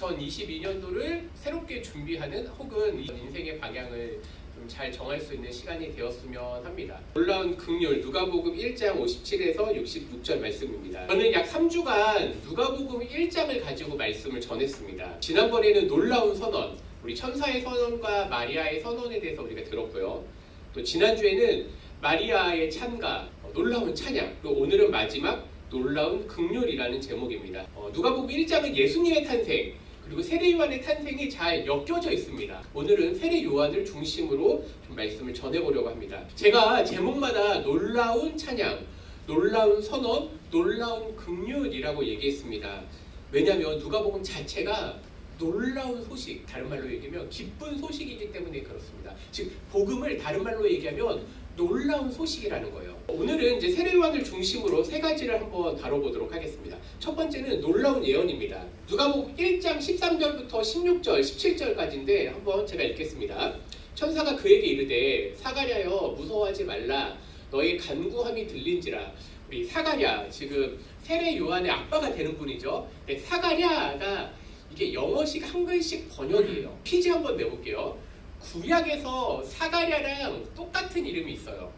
2022년도를 새롭게 준비하는 혹은 인생의 방향을 좀 잘 정할 수 있는 시간이 되었으면 합니다. 놀라운 긍휼 누가복음 1장 57에서 66절 말씀입니다. 저는 약 3주간 누가복음 1장을 가지고 말씀을 전했습니다. 지난번에는 놀라운 선언, 우리 천사의 선언과 마리아의 선언에 대해서 우리가 들었고요. 또 지난주에는 마리아의 찬가, 놀라운 찬양, 그리고 오늘은 마지막 놀라운 긍휼이라는 제목입니다. 누가복음 1장은 예수님의 탄생, 그리고 세례 요한의 탄생이 잘 엮여져 있습니다. 오늘은 세례 요한을 중심으로 좀 말씀을 전해보려고 합니다. 제가 제목마다 놀라운 찬양, 놀라운 선언, 놀라운 긍휼이라고 얘기했습니다. 왜냐하면 누가복음 자체가 놀라운 소식, 다른 말로 얘기하면 기쁜 소식이기 때문에 그렇습니다. 즉 복음을 다른 말로 얘기하면 놀라운 소식이라는 거예요. 오늘은 이제 세례 요한을 중심으로 세 가지를 한번 다뤄보도록 하겠습니다. 첫 번째는 놀라운 예언입니다. 누가복음 1장 13절부터 16절, 17절까지인데 한번 제가 읽겠습니다. 천사가 그에게 이르되 사가랴여 무서워하지 말라 너의 간구함이 들린지라. 우리 사가랴 지금 세례 요한의 아빠가 되는 분이죠. 사가랴가 이게 영어식 한글식 번역이에요. 퀴즈 한번 내볼게요. 구약에서 사가랴랑 똑같은 이름이 있어요.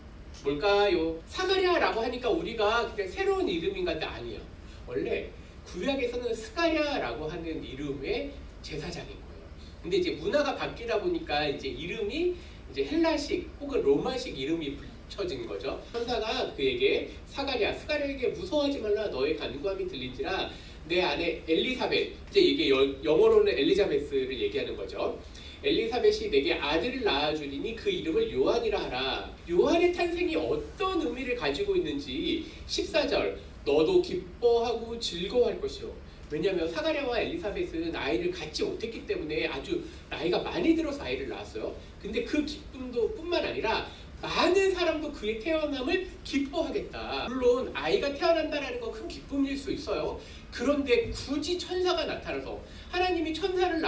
뭘까요? 사가랴라고 하니까 우리가 그냥 새로운 이름인가 한데 아니에요. 원래 구약에서는 스가랴라고 하는 이름의 제사장인 거예요. 근데 이제 문화가 바뀌다 보니까 이제 이름이 이제 헬라식 혹은 로마식 이름이 붙여진 거죠. 천사가 그에게 스가랴에게 무서워하지 말라 너의 간구함이 들린지라 내 아내 엘리사벳, 이제 이게 영어로는 엘리자베스를 얘기하는 거죠. 엘리사벳이 내게 아들을 낳아주리니 그 이름을 요한이라 하라. 요한의 탄생이 어떤 의미를 가지고 있는지 14절 너도 기뻐하고 즐거워할 것이요. 왜냐하면 사가랴와 엘리사벳은 아이를 갖지 못했기 때문에 아주 나이가 많이 들어서 아이를 낳았어요. 근데 그 기쁨도 뿐만 아니라 많은 사람도 그의 태어남을 기뻐하겠다. 물론 아이가 태어난다는 건 큰 기쁨일 수 있어요. 그런데 굳이 천사가 나타나서 하나님이 천사를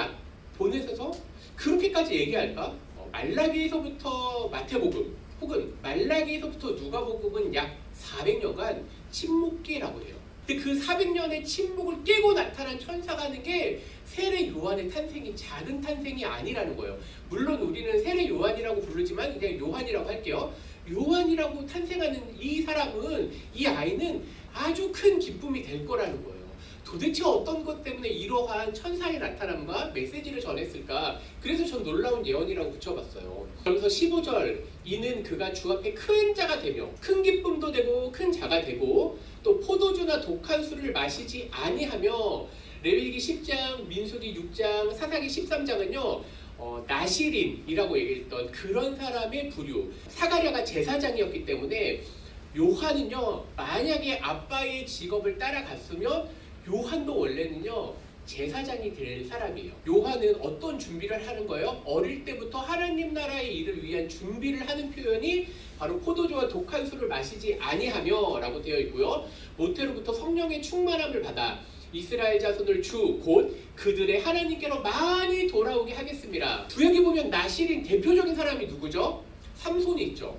보내셔서 그렇게까지 얘기할까? 말라기에서부터 마태복음 혹은 말라기에서부터 누가복음은 약 400년간 침묵기라고 해요. 근데 그 400년의 침묵을 깨고 나타난 천사가 하는 게 세례 요한의 탄생이 작은 탄생이 아니라는 거예요. 물론 우리는 세례 요한이라고 부르지만 그냥 요한이라고 할게요. 요한이라고 탄생하는 이 사람은, 이 아이는 아주 큰 기쁨이 될 거라는 거예요. 도대체 어떤 것 때문에 이러한 천사의 나타남과 메시지를 전했을까? 그래서 전 놀라운 예언이라고 붙여봤어요. 그러면서 15절 이는 그가 주 앞에 큰 자가 되며 큰 기쁨도 되고 큰 자가 되고 또 포도주나 독한 술을 마시지 아니하며 레위기 10장, 민수기 6장, 사사기 13장은요 나시린이라고 얘기했던 그런 사람의 부류. 사가랴가 제사장이었기 때문에 요한은요 만약에 아빠의 직업을 따라갔으면 요한도 원래는요 제사장이 될 사람이에요. 요한은 어떤 준비를 하는 거예요? 어릴 때부터 하나님 나라의 일을 위한 준비를 하는 표현이 바로 포도주와 독한 술을 마시지 아니하며 라고 되어 있고요. 모태로부터 성령의 충만함을 받아 이스라엘 자손을 주 곧 그들의 하나님께로 많이 돌아오게 하겠습니다. 구약에 보면 나실인 대표적인 사람이 누구죠? 삼손이 있죠.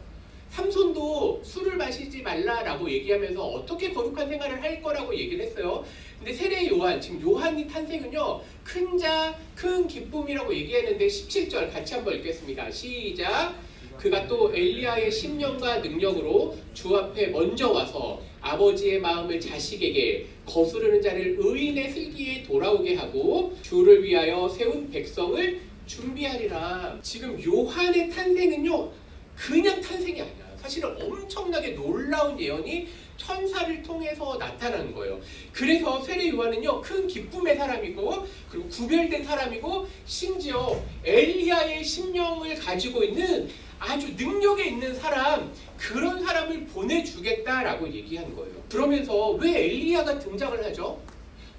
삼손도 술을 마시지 말라라고 얘기하면서 어떻게 거룩한 생활을 할 거라고 얘기를 했어요. 근데 세례 요한, 지금 요한이 탄생은요 큰 자, 큰 기쁨이라고 얘기했는데 17절 같이 한번 읽겠습니다. 시작. 그가 또 엘리야의 심령과 능력으로 주 앞에 먼저 와서 아버지의 마음을 자식에게 거스르는 자를 의인의 슬기에 돌아오게 하고 주를 위하여 세운 백성을 준비하리라. 지금 요한의 탄생은요 그냥 탄생이 아니야. 사실은 엄청나게 놀라운 예언이 천사를 통해서 나타나는 거예요. 그래서 세례 요한은요 큰 기쁨의 사람이고 그리고 구별된 사람이고 심지어 엘리야의 심령을 가지고 있는 아주 능력에 있는 사람, 그런 사람을 보내주겠다라고 얘기한 거예요. 그러면서 왜 엘리야가 등장을 하죠?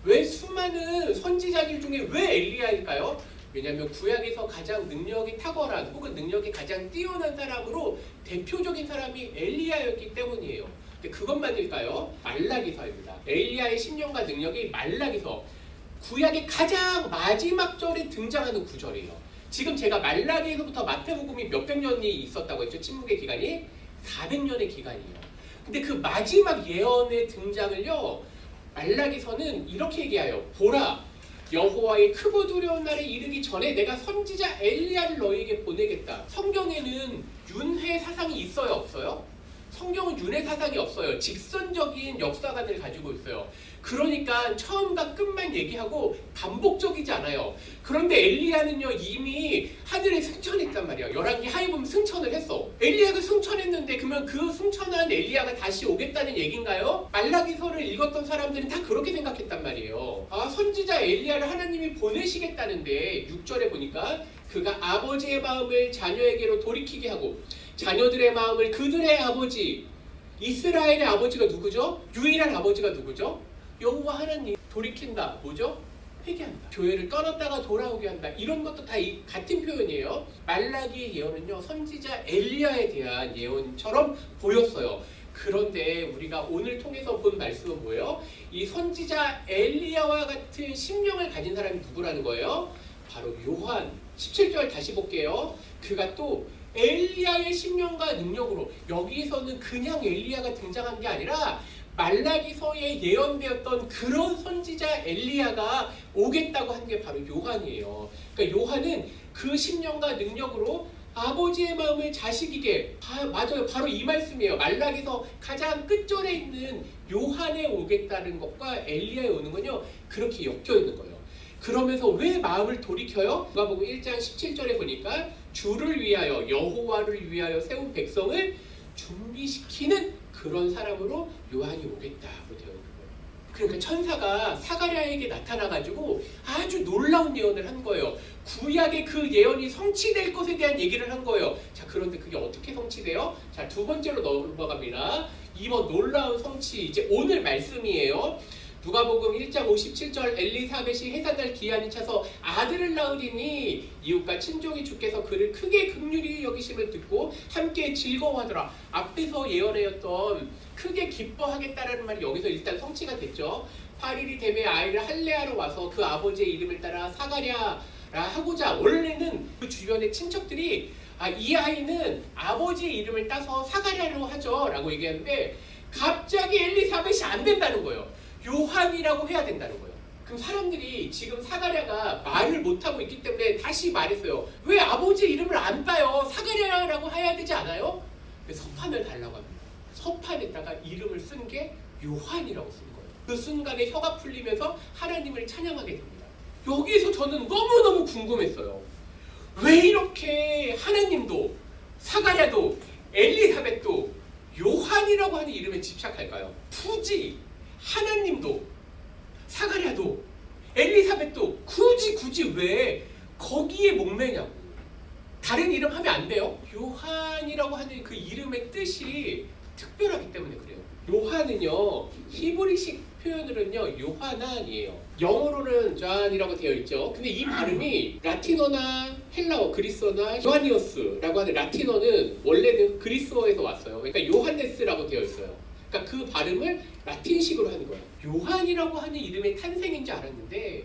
왜 수많은 선지자들 중에 왜 엘리야일까요? 왜냐하면 구약에서 가장 능력이 탁월한 혹은 능력이 가장 뛰어난 사람으로 대표적인 사람이 엘리야였기 때문이에요. 근데 그것만일까요? 말라기서입니다. 엘리야의 심령과 능력이 말라기서 구약의 가장 마지막 절에 등장하는 구절이에요. 지금 제가 말라기에서부터 마태복음이 몇백 년이 있었다고 했죠. 침묵의 기간이 400년의 기간이에요. 근데 그 마지막 예언의 등장을요 말라기서는 이렇게 얘기해요. 보라 여호와의 크고 두려운 날에 이르기 전에 내가 선지자 엘리야를 너희에게 보내겠다. 성경에는 윤회 사상이 있어요, 없어요? 성경은 윤회 사상이 없어요. 직선적인 역사관을 가지고 있어요. 그러니까 처음과 끝만 얘기하고 반복적이지 않아요. 그런데 엘리야는요 이미 하늘에 승천했단 말이야. 열왕기 하에 보면 승천을 했어. 엘리야가 승천했는데 그러면 그 승천한 엘리야가 다시 오겠다는 얘기인가요? 말라기서를 읽었던 사람들은 다 그렇게 생각했단 말이에요. 아, 선지자 엘리야를 하나님이 보내시겠다는데 6절에 보니까 그가 아버지의 마음을 자녀에게로 돌이키게 하고 자녀들의 마음을 그들의 아버지 이스라엘의 아버지가 누구죠? 유일한 아버지가 누구죠? 여호와 하나님. 돌이킨다. 뭐죠? 회개한다. 교회를 떠났다가 돌아오게 한다. 이런 것도 다 같은 표현이에요. 말라기의 예언은요 선지자 엘리야에 대한 예언처럼 보였어요. 그런데 우리가 오늘 통해서 본 말씀은 뭐예요? 이 선지자 엘리야와 같은 심령을 가진 사람이 누구라는 거예요? 바로 요한. 17절 다시 볼게요. 그가 또 엘리야의 심령과 능력으로, 여기에서는 그냥 엘리야가 등장한 게 아니라 말라기서에 예언되었던 그런 선지자 엘리야가 오겠다고 한 게 바로 요한이에요. 그러니까 요한은 그 심령과 능력으로 아버지의 마음을 자식에게, 맞아요, 바로 이 말씀이에요. 말라기서 가장 끝절에 있는 요한에 오겠다는 것과 엘리야에 오는 건요 그렇게 엮여 있는 거예요. 그러면서 왜 마음을 돌이켜요? 누가복음 1장 17절에 보니까 주를 위하여, 여호와를 위하여 세운 백성을 준비시키는 그런 사람으로 요한이 오겠다고 되어 있는 거예요. 그러니까 천사가 사가랴에게 나타나가지고 아주 놀라운 예언을 한 거예요. 구약의 그 예언이 성취될 것에 대한 얘기를 한 거예요. 자, 그런데 그게 어떻게 성취돼요? 자, 두 번째로 넘어갑니다. 이번 놀라운 성취, 이제 오늘 말씀이에요. 누가복음 1장 57절 엘리사벳이 해산할 기한이 차서 아들을 낳으리니 이웃과 친족이 주께서 그를 크게 긍휼히 여기심을 듣고 함께 즐거워하더라. 앞에서 예언하였던 크게 기뻐하겠다라는 말이 여기서 일단 성취가 됐죠. 8일이 되매 아이를 할례하러 와서 그 아버지의 이름을 따라 사가랴라 하고자, 원래는 그 주변의 친척들이 이 아이는 아버지의 이름을 따서 사가랴로 하죠 라고 얘기하는데 갑자기 엘리사벳이 안 된다는 거예요. 요한이라고 해야 된다는 거예요. 그럼 사람들이 지금 사가랴가 말을 못하고 있기 때문에 다시 말했어요. 왜 아버지의 이름을 안 따요? 사가랴라고 해야 되지 않아요? 서판을 달라고 합니다. 서판에다가 이름을 쓴 게 요한이라고 쓴 거예요. 그 순간에 혀가 풀리면서 하나님을 찬양하게 됩니다. 여기에서 저는 너무너무 궁금했어요. 왜 이렇게 하나님도 사가랴도 엘리사벳도 요한이라고 하는 이름에 집착할까요? 굳이 하나님도 사가랴도 엘리사벳도 굳이 왜 거기에 목매냐고. 다른 이름 하면 안 돼요? 요한이라고 하는 그 이름의 뜻이 특별하기 때문에 그래요. 요한은요 히브리식 표현으로는요 요하난이에요. 영어로는 존이라고 되어 있죠. 근데 이 발음이 라틴어나 헬라어, 그리스어나 요하니오스라고 하는 라틴어는 원래는 그리스어에서 왔어요. 그러니까 요한네스라고 되어 있어요. 그러니까 그 발음을 라틴식으로 하는 거예요. 요한이라고 하는 이름의 탄생인지 알았는데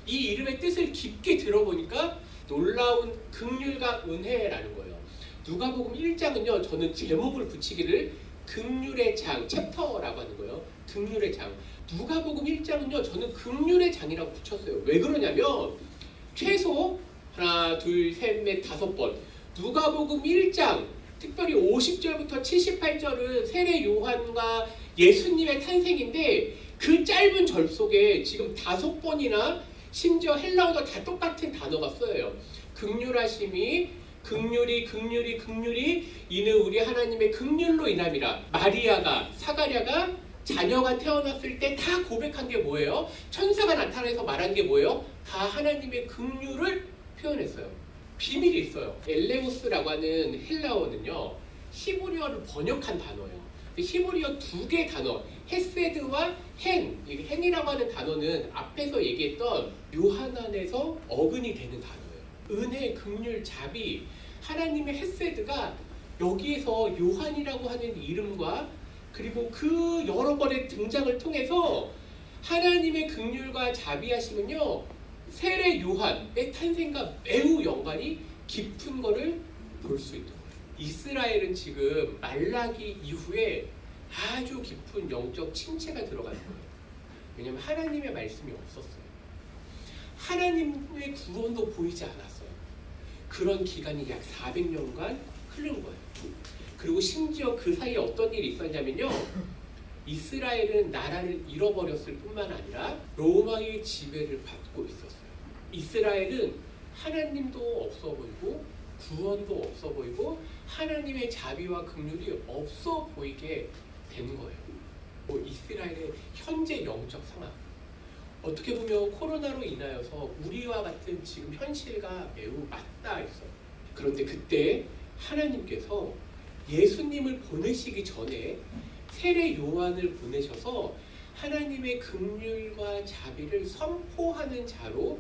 이 이름의 뜻을 깊게 들어보니까 놀라운 긍휼과 은혜라는 거예요. 누가복음 1장은요 저는 제목을 붙이기를 긍휼의 장, 챕터라고 하는 거예요. 긍휼의 장. 누가복음 1장은요 저는 긍휼의 장이라고 붙였어요. 왜 그러냐면 최소 하나, 둘, 셋, 넷, 5번 누가복음 1장 특별히 50절부터 78절은 세례 요한과 예수님의 탄생인데 그 짧은 절 속에 지금 5번이나 심지어 헬라어도 다 똑같은 단어가 쓰여요. 긍휼하심이 긍휼이 이는 우리 하나님의 긍휼로 인함이라. 마리아가, 사가랴가 자녀가 태어났을 때 다 고백한 게 뭐예요? 천사가 나타나서 말한 게 뭐예요? 다 하나님의 긍휼을 표현했어요. 비밀이 있어요. 엘레우스라고 하는 헬라어는요 히브리어를 번역한 단어예요. 히브리어 2개 단어 헤세드와 hen이라고 하는 단어는 앞에서 얘기했던 요하난에서 어근이 되는 단어예요. 은혜, 긍휼, 자비, 하나님의 헤세드가 여기에서 요한이라고 하는 이름과 그리고 그 여러 번의 등장을 통해서 하나님의 긍휼과 자비하심은요 세례 요한의 탄생과 매우 연관이 깊은 것을 볼 수 있는 거예요. 이스라엘은 지금 말라기 이후에 아주 깊은 영적 침체가 들어가는 거예요. 왜냐하면 하나님의 말씀이 없었어요. 하나님의 구원도 보이지 않았어요. 그런 기간이 약 400년간 흐른 거예요. 그리고 심지어 그 사이에 어떤 일이 있었냐면요. 이스라엘은 나라를 잃어버렸을 뿐만 아니라 로마의 지배를 받고 있었어요. 이스라엘은 하나님도 없어 보이고 구원도 없어 보이고 하나님의 자비와 긍휼이 없어 보이게 된 거예요. 이스라엘의 현재 영적 상황, 어떻게 보면 코로나로 인하여서 우리와 같은 지금 현실과 매우 맞닿아 있어요. 그런데 그때 하나님께서 예수님을 보내시기 전에 세례 요한을 보내셔서 하나님의 긍휼과 자비를 선포하는 자로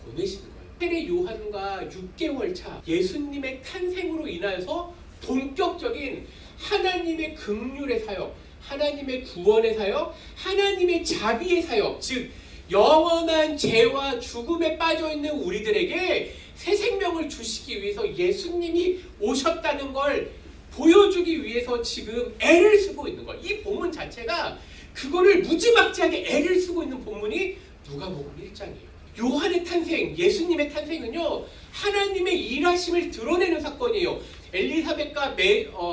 보내시는 거예요. 세례 요한과 6개월 차 예수님의 탄생으로 인하여서 본격적인 하나님의 긍휼의 사역, 하나님의 구원의 사역, 하나님의 자비의 사역, 즉 영원한 죄와 죽음에 빠져있는 우리들에게 새 생명을 주시기 위해서 예수님이 오셨다는 걸 보여주기 위해서 지금 애를 쓰고 있는 거예요. 이 본문 자체가 그거를 무지막지하게 애를 쓰고 있는 본문이 누가복음 1장이에요. 요한의 탄생, 예수님의 탄생은요, 하나님의 일하심을 드러내는 사건이에요. 엘리사벳과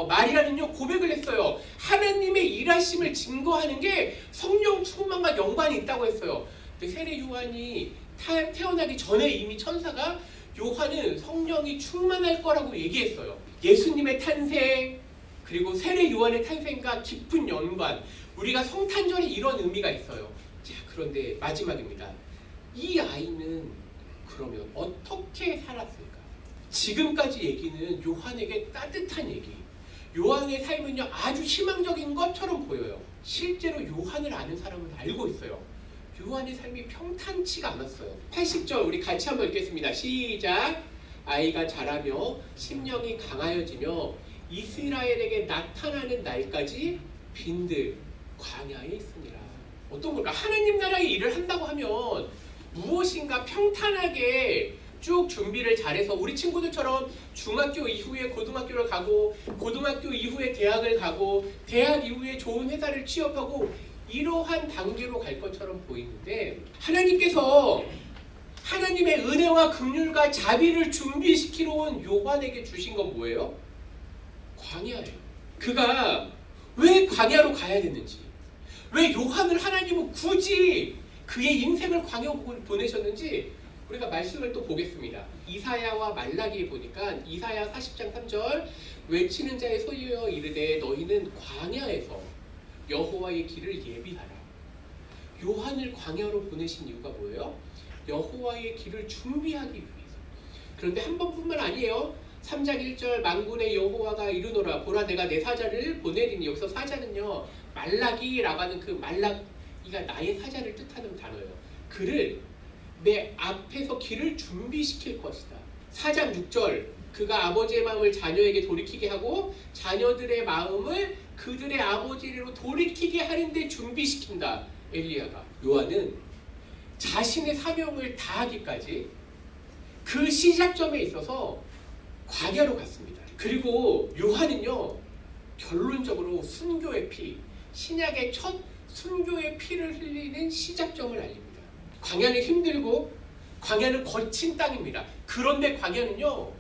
마리아는요 고백을 했어요. 하나님의 일하심을 증거하는 게 성령 충만과 연관이 있다고 했어요. 근데 세례 요한이 태어나기 전에 이미 천사가 요한은 성령이 충만할 거라고 얘기했어요. 예수님의 탄생 그리고 세례 요한의 탄생과 깊은 연관, 우리가 성탄절에 이런 의미가 있어요. 자, 그런데 마지막입니다. 이 아이는 그러면 어떻게 살았을까? 지금까지 얘기는 요한에게 따뜻한 얘기, 요한의 삶은요 아주 희망적인 것처럼 보여요. 실제로 요한을 아는 사람은 알고 있어요. 요한의 삶이 평탄치가 않았어요. 80절 우리 같이 한번 읽겠습니다. 시작. 아이가 자라며 심령이 강하여지며 이스라엘에게 나타나는 날까지 빈들 광야에 있으니라. 어떤 걸까? 하나님 나라의 일을 한다고 하면 무엇인가 평탄하게 쭉 준비를 잘해서 우리 친구들처럼 중학교 이후에 고등학교를 가고 고등학교 이후에 대학을 가고 대학 이후에 좋은 회사를 취업하고 이러한 단계로 갈 것처럼 보이는데, 하나님께서 하나님의 은혜와 긍휼과 자비를 준비시키러 온 요한에게 주신 건 뭐예요? 광야예요. 그가 왜 광야로 가야 됐는지, 왜 요한을 하나님은 굳이 그의 인생을 광야로 보내셨는지 우리가 말씀을 또 보겠습니다. 이사야와 말라기에 보니까 이사야 40장 3절 외치는 자의 소리여 이르되 너희는 광야에서 여호와의 길을 예비하라. 요한을 광야로 보내신 이유가 뭐예요? 여호와의 길을 준비하기 위해서. 그런데 한 번뿐만 아니에요. 3장 1절 만군의 여호와가 이르노라 보라 내가 내 사자를 보내리니, 여기서 사자는요 말라기라고 하는 그 말라기가 나의 사자를 뜻하는 단어예요. 그를 내 앞에서 길을 준비시킬 것이다. 4장 6절 그가 아버지의 마음을 자녀에게 돌이키게 하고 자녀들의 마음을 그들의 아버지로 돌이키게 하는데 준비시킨다. 엘리야가. 요한은 자신의 사명을 다하기까지 그 시작점에 있어서 광야로 갔습니다. 그리고 요한은요 결론적으로 순교의 피, 신약의 첫 순교의 피를 흘리는 시작점을 알립니다. 광야는 힘들고 광야는 거친 땅입니다. 그런데 광야는요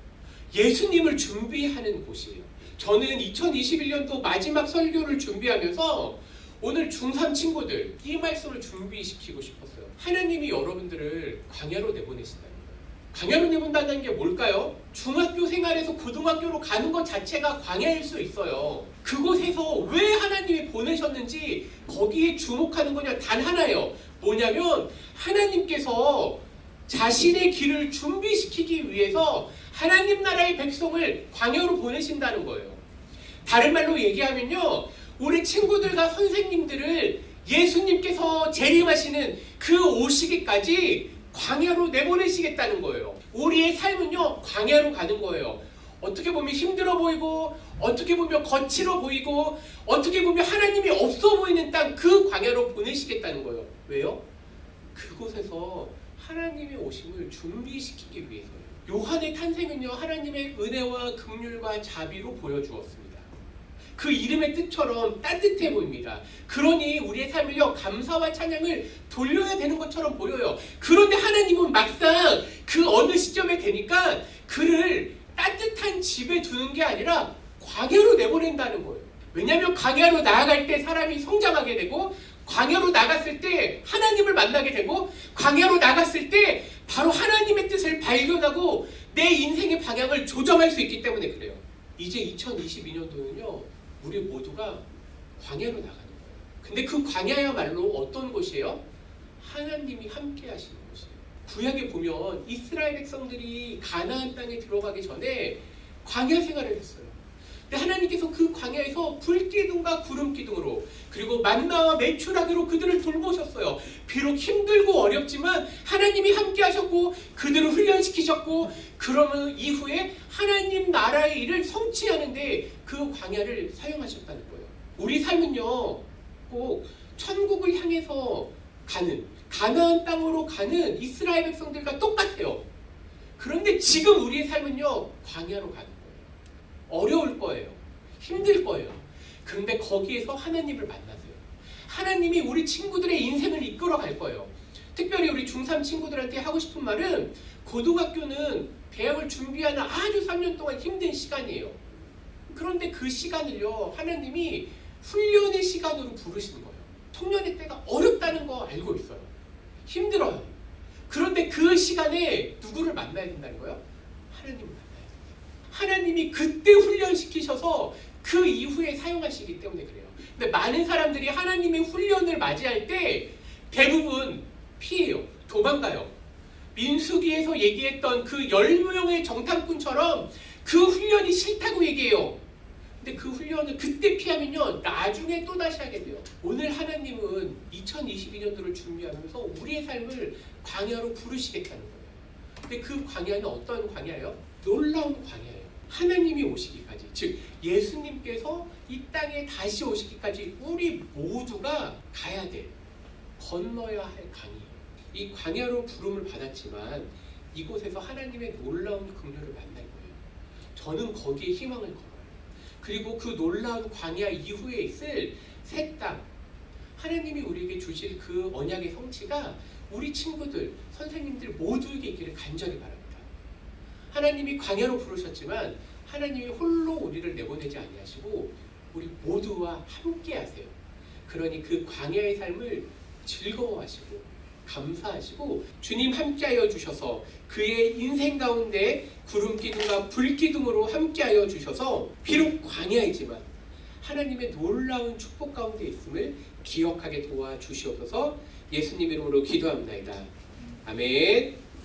예수님을 준비하는 곳이에요. 저는 2021년도 마지막 설교를 준비하면서 오늘 중3 친구들 이 말씀을 준비시키고 싶었어요. 하나님이 여러분들을 광야로 내보내신다는 거예요. 광야로 내본다는 게 뭘까요? 중학교 생활에서 고등학교로 가는 것 자체가 광야일 수 있어요. 그곳에서 왜 하나님이 보내셨는지 거기에 주목하는 거냐 단 하나예요. 뭐냐면 하나님께서 자신의 길을 준비시키기 위해서 하나님 나라의 백성을 광야로 보내신다는 거예요. 다른 말로 얘기하면요, 우리 친구들과 선생님들을 예수님께서 재림하시는 그 오시기까지 광야로 내보내시겠다는 거예요. 우리의 삶은요 광야로 가는 거예요. 어떻게 보면 힘들어 보이고 어떻게 보면 거칠어 보이고 어떻게 보면 하나님이 없어 보이는 땅, 그 광야로 보내시겠다는 거예요. 왜요? 그곳에서 하나님의 오심을 준비시키기 위해서요. 요한의 탄생은요 하나님의 은혜와 긍휼과 자비로 보여주었습니다. 그 이름의 뜻처럼 따뜻해 보입니다. 그러니 우리의 삶을요 감사와 찬양을 돌려야 되는 것처럼 보여요. 그런데 하나님은 막상 그 어느 시점에 되니까 그를 따뜻한 집에 두는 게 아니라 광야로 내보낸다는 거예요. 왜냐하면 광야로 나아갈 때 사람이 성장하게 되고, 광야로 나갔을 때 하나님을 만나게 되고, 광야로 나갔을 때 바로 하나님의 뜻을 발견하고 내 인생의 방향을 조정할 수 있기 때문에 그래요. 이제 2022년도는요 우리 모두가 광야로 나가는 거예요. 근데 그 광야야말로 어떤 곳이에요? 하나님이 함께 하시는 곳이에요. 구약에 보면 이스라엘 백성들이 가나안 땅에 들어가기 전에 광야 생활을 했어요. 근데 하나님께서 그 광야에서 불기둥과 구름기둥으로, 그리고 만나와 메추라기로 그들을 돌보셨어요. 비록 힘들고 어렵지만 하나님이 함께 하셨고 그들을 훈련시키셨고, 그러면 이후에 하나님 나라의 일을 성취하는데 그 광야를 사용하셨다는 거예요. 우리 삶은요 꼭 천국을 향해서 가는, 가나안 땅으로 가는 이스라엘 백성들과 똑같아요. 그런데 지금 우리의 삶은요 광야로 가는 거예요. 어려울 거예요. 힘들 거예요. 그런데 거기에서 하나님을 만나세요. 하나님이 우리 친구들의 인생을 이끌어 갈 거예요. 특별히 우리 중3 친구들한테 하고 싶은 말은, 고등학교는 대학을 준비하는 아주 3년 동안 힘든 시간이에요. 그런데 그 시간을요 하나님이 훈련의 시간으로 부르시는 거예요. 청년의 때가 어렵다는 거 알고 있어요. 힘들어요. 그런데 그 시간에 누구를 만나야 된다는 거예요? 하나님을 만나야 돼요. 하나님이 그때 훈련시키셔서 그 이후에 사용하시기 때문에 그래요. 근데 많은 사람들이 하나님의 훈련을 맞이할 때 대부분 피해요. 도망가요. 민수기에서 얘기했던 그 10명의 정탐꾼처럼 그 훈련이 싫다고 얘기해요. 근데 그 훈련을 그때 피하면요 나중에 또다시 하게 돼요. 오늘 하나님은 2022년도를 준비하면서 우리의 삶을 광야로 부르시겠다는 거예요. 근데 그 광야는 어떤 광야예요? 놀라운 광야예요. 하나님이 오시기까지, 즉 예수님께서 이 땅에 다시 오시기까지 우리 모두가 가야 될, 건너야 할 강이에요. 이 광야로 부름을 받았지만 이곳에서 하나님의 놀라운 긍휼을 만날 거예요. 저는 거기에 희망을 걸어요. 그리고 그 놀라운 광야 이후에 있을 새 땅, 하나님이 우리에게 주실 그 언약의 성취가 우리 친구들, 선생님들 모두에게 있기를 간절히 바랍니다. 하나님이 광야로 부르셨지만 하나님이 홀로 우리를 내보내지 아니하시고 우리 모두와 함께 하세요. 그러니 그 광야의 삶을 즐거워하시고 감사하시고 주님 함께하여 주셔서 그의 인생 가운데 구름기둥과 불기둥으로 함께하여 주셔서 비록 광야이지만 하나님의 놀라운 축복 가운데 있음을 기억하게 도와주시옵소서. 예수님 이름으로 기도합니다. 아멘.